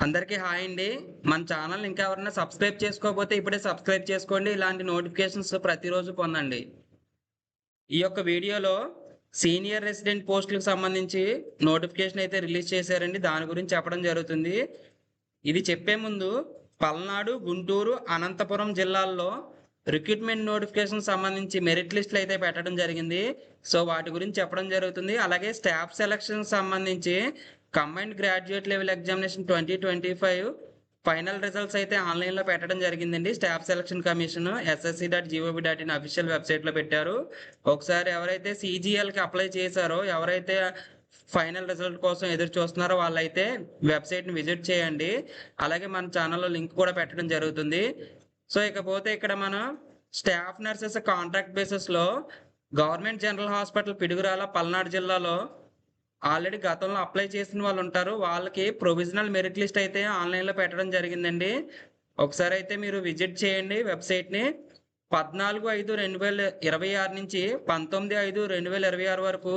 అందరికీ హాయ్ అండి. మన ఛానల్ ఇంకా ఎవరైనా సబ్స్క్రైబ్ చేసుకోకపోతే ఇప్పుడే సబ్స్క్రైబ్ చేసుకోండి. ఇలాంటి నోటిఫికేషన్స్ ప్రతిరోజు పొందండి. ఈ యొక్క వీడియోలో సీనియర్ రెసిడెంట్ పోస్టులకు సంబంధించి నోటిఫికేషన్ అయితే రిలీజ్ చేశారండి. దాని గురించి చెప్పడం జరుగుతుంది. ఇది చెప్పే ముందు పల్నాడు, గుంటూరు, అనంతపురం జిల్లాల్లో రిక్రూట్మెంట్ నోటిఫికేషన్ సంబంధించి మెరిట్ లిస్టులు అయితే పెట్టడం జరిగింది. సో వాటి గురించి చెప్పడం జరుగుతుంది. అలాగే స్టాఫ్ సెలక్షన్ సంబంధించి combined graduate level examination 2025 final results అయితే ఆన్లైన్లో పెట్టడం జరిగిందండి. Staff selection commission ssc.gov.in official వెబ్సైట్లో పెట్టారు. ఒకసారి ఎవరైతే CGLకి అప్లై చేశారో, ఎవరైతే ఫైనల్ రిజల్ట్ కోసం ఎదురు చూస్తున్నారో వాళ్ళైతే వెబ్సైట్ని విజిట్ చేయండి. అలాగే మన ఛానల్లో లింక్ కూడా పెట్టడం జరుగుతుంది. సో ఇకపోతే ఇక్కడ మనం స్టాఫ్ నర్సెస్ కాంట్రాక్ట్ బేసిస్లో government general hospital Piduguralla Palnadu జిల్లాలో ఆల్రెడీ గతంలో అప్లై చేసిన వాళ్ళు ఉంటారు. వాళ్ళకి ప్రొవిజనల్ మెరిట్ లిస్ట్ అయితే ఆన్లైన్లో పెట్టడం జరిగిందండి. ఒకసారి అయితే మీరు విజిట్ చేయండి వెబ్సైట్ని. 14/5/2026 నుంచి 19/5/2026 వరకు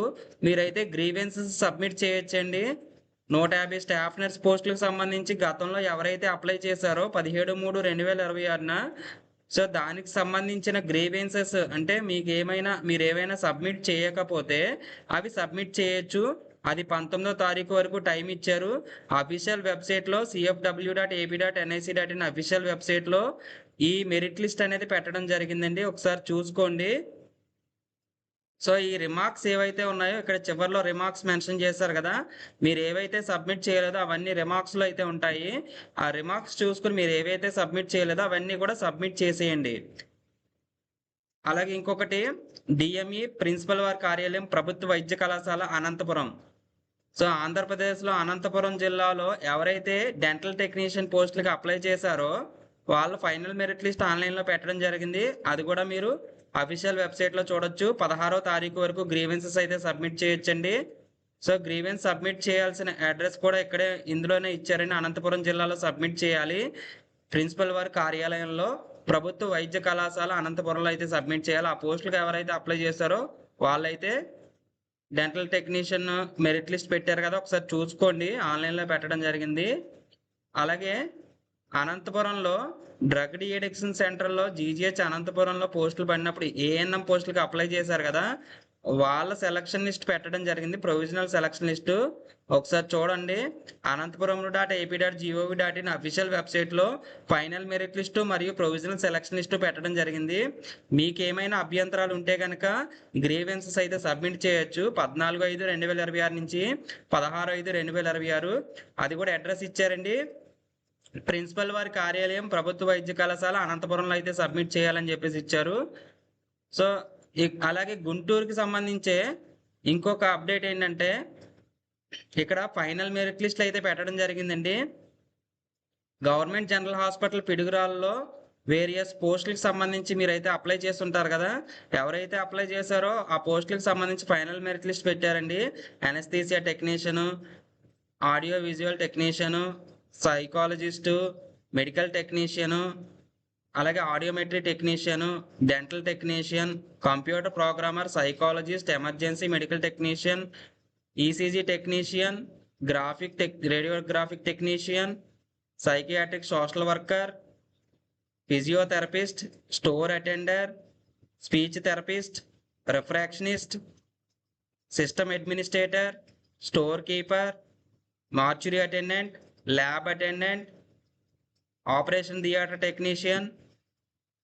మీరైతే గ్రీవెన్సెస్ సబ్మిట్ చేయొచ్చండి. 150 స్టాఫ్ నర్స్ పోస్టులకు సంబంధించి గతంలో ఎవరైతే అప్లై చేశారో 17/3/2026న సో దానికి సంబంధించిన గ్రీవెన్సెస్ అంటే మీరు ఏమైనా సబ్మిట్ చేయకపోతే అవి సబ్మిట్ చేయొచ్చు. అది 19వ తారీఖు వరకు టైం ఇచ్చారు. అఫీషియల్ వెబ్సైట్లో cfw.ap.nic.in అఫీషియల్ వెబ్సైట్లో ఈ మెరిట్ లిస్ట్ అనేది పెట్టడం జరిగిందండి. ఒకసారి చూసుకోండి. సో ఈ రిమార్క్స్ ఏవైతే ఉన్నాయో ఇక్కడ చివరిలో రిమార్క్స్ మెన్షన్ చేశారు కదా, మీరు ఏవైతే సబ్మిట్ చేయలేదో అవన్నీ రిమార్క్స్లో అయితే ఉంటాయి. ఆ రిమార్క్స్ చూసుకుని మీరు ఏవైతే సబ్మిట్ చేయలేదో అవన్నీ కూడా సబ్మిట్ చేసేయండి. అలాగే ఇంకొకటి డిఎంఈ ప్రిన్సిపల్ వారి కార్యాలయం ప్రభుత్వ వైద్య కళాశాల అనంతపురం. సో ఆంధ్రప్రదేశ్లో అనంతపురం జిల్లాలో ఎవరైతే డెంటల్ టెక్నీషియన్ పోస్టులకి అప్లై చేశారో వాళ్ళు ఫైనల్ మెరిట్ లిస్ట్ ఆన్లైన్లో పెట్టడం జరిగింది. అది కూడా మీరు అఫీషియల్ వెబ్సైట్లో చూడొచ్చు. 16వ తారీఖు వరకు గ్రీవెన్సెస్ అయితే సబ్మిట్ చేయొచ్చండి. సో గ్రీవెన్స్ సబ్మిట్ చేయాల్సిన అడ్రస్ కూడా ఇందులోనే ఇచ్చారండి. అనంతపురం జిల్లాలో సబ్మిట్ చేయాలి. ప్రిన్సిపల్ వారి కార్యాలయంలో ప్రభుత్వ వైద్య కళాశాల అనంతపురంలో అయితే సబ్మిట్ చేయాలి. ఆ పోస్టులకు ఎవరైతే అప్లై చేశారో వాళ్ళైతే డెంటల్ టెక్నీషియన్ మెరిట్ లిస్ట్ పెట్టారు కదా, ఒకసారి చూసుకోండి. ఆన్లైన్లో పెట్టడం జరిగింది. అలాగే అనంతపురంలో డ్రగ్ డిఎడిక్షన్ సెంటర్లో జీజీహెచ్ అనంతపురంలో పోస్టులు పడినప్పుడు ఏఎన్ఎం పోస్టులకు అప్లై చేశారు కదా, వాళ్ళ సెలక్షన్ లిస్ట్ పెట్టడం జరిగింది. ప్రొవిజనల్ సెలక్షన్ లిస్టు ఒకసారి చూడండి. aనంతపురం.ap.gov.in అఫీషియల్ వెబ్సైట్లో ఫైనల్ మెరిట్ లిస్టు మరియు ప్రొవిజనల్ సెలక్షన్ లిస్టు పెట్టడం జరిగింది. మీకు ఏమైనా అభ్యంతరాలు ఉంటే కనుక గ్రీవెన్సెస్ అయితే సబ్మిట్ చేయొచ్చు. 14/5/2026 నుంచి 16/5/2026 అది కూడా అడ్రస్ ఇచ్చారండి. ప్రిన్సిపల్ వారి కార్యాలయం ప్రభుత్వ వైద్య కళాశాల అనంతపురంలో అయితే సబ్మిట్ చేయాలని చెప్పేసి ఇచ్చారు. సో అలాగే గుంటూరుకి సంబంధించే ఇంకొక అప్డేట్ ఏంటంటే ఇక్కడ ఫైనల్ మెరిట్ లిస్ట్ అయితే పెట్టడం జరిగిందండి. గవర్నమెంట్ జనరల్ హాస్పిటల్ పిడుగురాల్లో వేరియస్ పోస్టులకు సంబంధించి మీరైతే అప్లై చేస్తుంటారు కదా, ఎవరైతే అప్లై చేశారో ఆ పోస్టులకు సంబంధించి ఫైనల్ మెరిట్ లిస్ట్ పెట్టారండి. Anaesthesia technician, audio visual technician, psychologist, medical technician, అలాగే audiometry technician, dental technician, computer programmer, psychologist, emergency medical technician, ECG technician, radiographic technician, psychiatric social worker, physiotherapist, store attender, speech therapist, refractionist, system administrator, store keeper, mortuary attendant, lab attendant, operation theatre technician,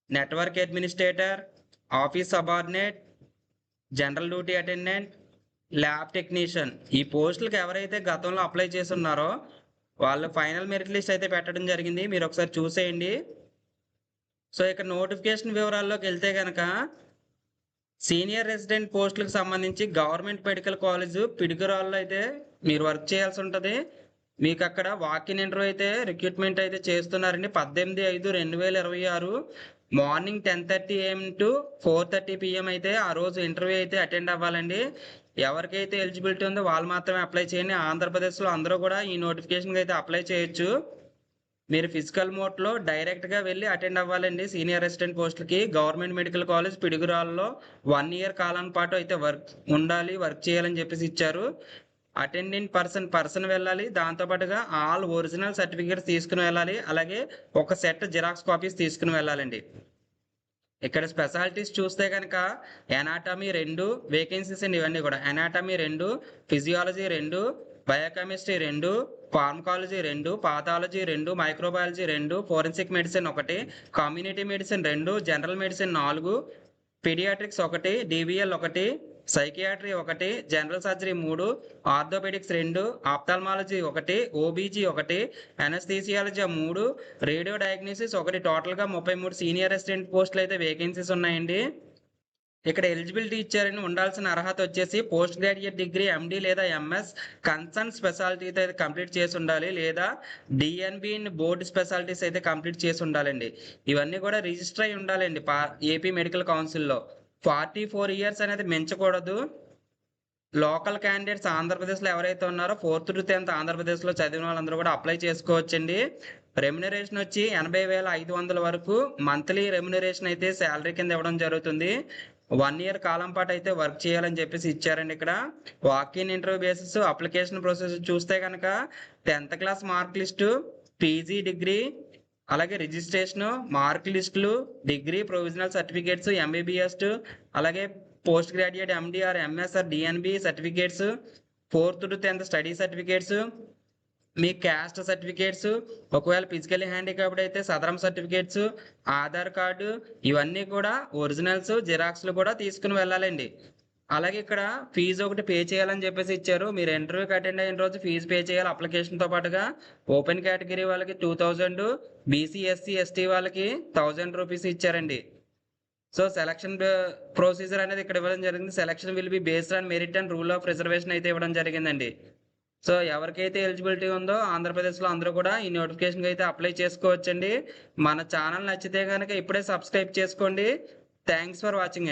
network administrator, office subordinate, general duty attendant, lab technician ఈ పోస్టులకు ఎవరైతే గతంలో apply చేస్తున్నారో వాళ్ళు final merit list అయితే పెట్టడం జరిగింది. మీరు ఒకసారి చూసేయండి. సో ఇక్కడ నోటిఫికేషన్ వివరాల్లోకి వెళ్తే కనుక సీనియర్ రెసిడెంట్ పోస్టులకు సంబంధించి గవర్నమెంట్ మెడికల్ కాలేజ్ పిడుగురాల్లో అయితే మీరు వర్క్ చేయాల్సి ఉంటుంది. మీకు అక్కడ వాకిన్ ఇంటర్వ్యూ అయితే రిక్రూట్మెంట్ అయితే చేస్తున్నారండి. 18/5/2026 మార్నింగ్ 10:30 AM to 4:30 PM అయితే ఆ రోజు ఇంటర్వ్యూ అయితే అటెండ్ అవ్వాలండి. ఎవరికైతే ఎలిజిబిలిటీ ఉందో వాళ్ళు మాత్రమే అప్లై చేయండి. ఆంధ్రప్రదేశ్లో అందరూ కూడా ఈ నోటిఫికేషన్కి అయితే అప్లై చేయొచ్చు. మీరు ఫిజికల్ మోడ్లో డైరెక్ట్గా వెళ్ళి అటెండ్ అవ్వాలండి. సీనియర్ రెసిడెంట్ పోస్టులకి గవర్నమెంట్ మెడికల్ కాలేజ్ పిడుగురాల్లో 1 year కాలం పాటు అయితే వర్క్ చేయాలని చెప్పేసి ఇచ్చారు. అటెండెంట్ పర్సన్ వెళ్ళాలి. దాంతోపాటుగా ఆల్ ఒరిజినల్ సర్టిఫికేట్స్ తీసుకుని వెళ్ళాలి. అలాగే ఒక సెట్ జిరాక్స్ కాపీస్ తీసుకుని వెళ్ళాలండి. ఇక్కడ స్పెషాలిటీస్ చూస్తే కనుక ఎనాటమీ 2 వేకెన్సీస్ అండి. ఇవన్నీ కూడా anatomy 2, physiology 2, biochemistry 2, pharmacology 2, pathology 2, microbiology 2, forensic medicine 1, community medicine 2, general medicine 4, paediatrics 1, DBL 1, psychiatry 1, general surgery 3, orthopaedics 2, ophthalmology 1, OBG 1, anaesthesiology 3, radio diagnosis 1. టోటల్గా 33 సీనియర్ అసిస్టెంట్ పోస్టులు అయితే వేకెన్సీస్ ఉన్నాయండి. ఇక్కడ ఎలిజిబిలిటీ ఇచ్చారని ఉండాల్సిన అర్హత వచ్చేసి పోస్ట్ గ్రాడ్యుయేట్ డిగ్రీ ఎండి లేదా ఎంఎస్ కన్సర్న్ స్పెషాలిటీతో అయితే కంప్లీట్ చేసి ఉండాలి, లేదా డిఎన్బి బోర్డు స్పెషాలిటీస్ అయితే కంప్లీట్ చేసి ఉండాలండి. ఇవన్నీ కూడా రిజిస్టర్ అయి ఉండాలండి ఏపీ మెడికల్ కౌన్సిల్లో. 44 ఇయర్స్ అనేది మించకూడదు. లోకల్ క్యాండిడేట్స్ ఆంధ్రప్రదేశ్లో ఎవరైతే ఉన్నారో 4th to 10th ఆంధ్రప్రదేశ్లో చదివిన వాళ్ళందరూ కూడా అప్లై చేసుకోవచ్చండి. రెమ్యునరేషన్ వచ్చి 80,500 వరకు మంత్లీ రెమ్యునరేషన్ అయితే శాలరీ కింద ఇవ్వడం జరుగుతుంది. 1 year కాలం పాటు అయితే వర్క్ చేయాలని చెప్పేసి ఇచ్చారండి. ఇక్కడ walk-in interview basis application process చూస్తే కనుక 10th class mark list, PG degree, అలాగే రిజిస్ట్రేషను, మార్క్ లిస్టులు, డిగ్రీ ప్రొవిజనల్ సర్టిఫికేట్స్, ఎంబీబీఎస్, అలాగే post graduate MDR MSR DNB certificates, 4th to 10th study certificates, me caste certificates, ఒకవేళ physically handicapped అయితే సదరం certificates, Aadhaar card, ఇవన్నీ కూడా originals జిరాక్స్లు కూడా తీసుకుని వెళ్ళాలండి. అలాగే ఇక్కడ ఫీజు ఒకటి పే చేయాలని చెప్పేసి ఇచ్చారు. మీరు ఇంటర్వ్యూకి అటెండ్ అయిన రోజు ఫీజు పే చేయాలి అప్లికేషన్తో పాటుగా. ఓపెన్ కేటగిరీ వాళ్ళకి 2000, బీసీ ఎస్సీ ఎస్టీ వాళ్ళకి 1000 రూపీస్ ఇచ్చారండి. సో సెలక్షన్ ప్రొసీజర్ అనేది ఇక్కడ ఇవ్వడం జరిగింది. Selection will be based on merit and rule of reservation అయితే ఇవ్వడం జరిగిందండి. సో ఎవరికైతే ఎలిజిబిలిటీ ఉందో ఆంధ్రప్రదేశ్లో అందరూ కూడా ఈ నోటిఫికేషన్కి అయితే అప్లై చేసుకోవచ్చండి. మన ఛానల్ నచ్చితే కనుక ఇప్పుడే సబ్స్క్రైబ్ చేసుకోండి. Thanks for watching.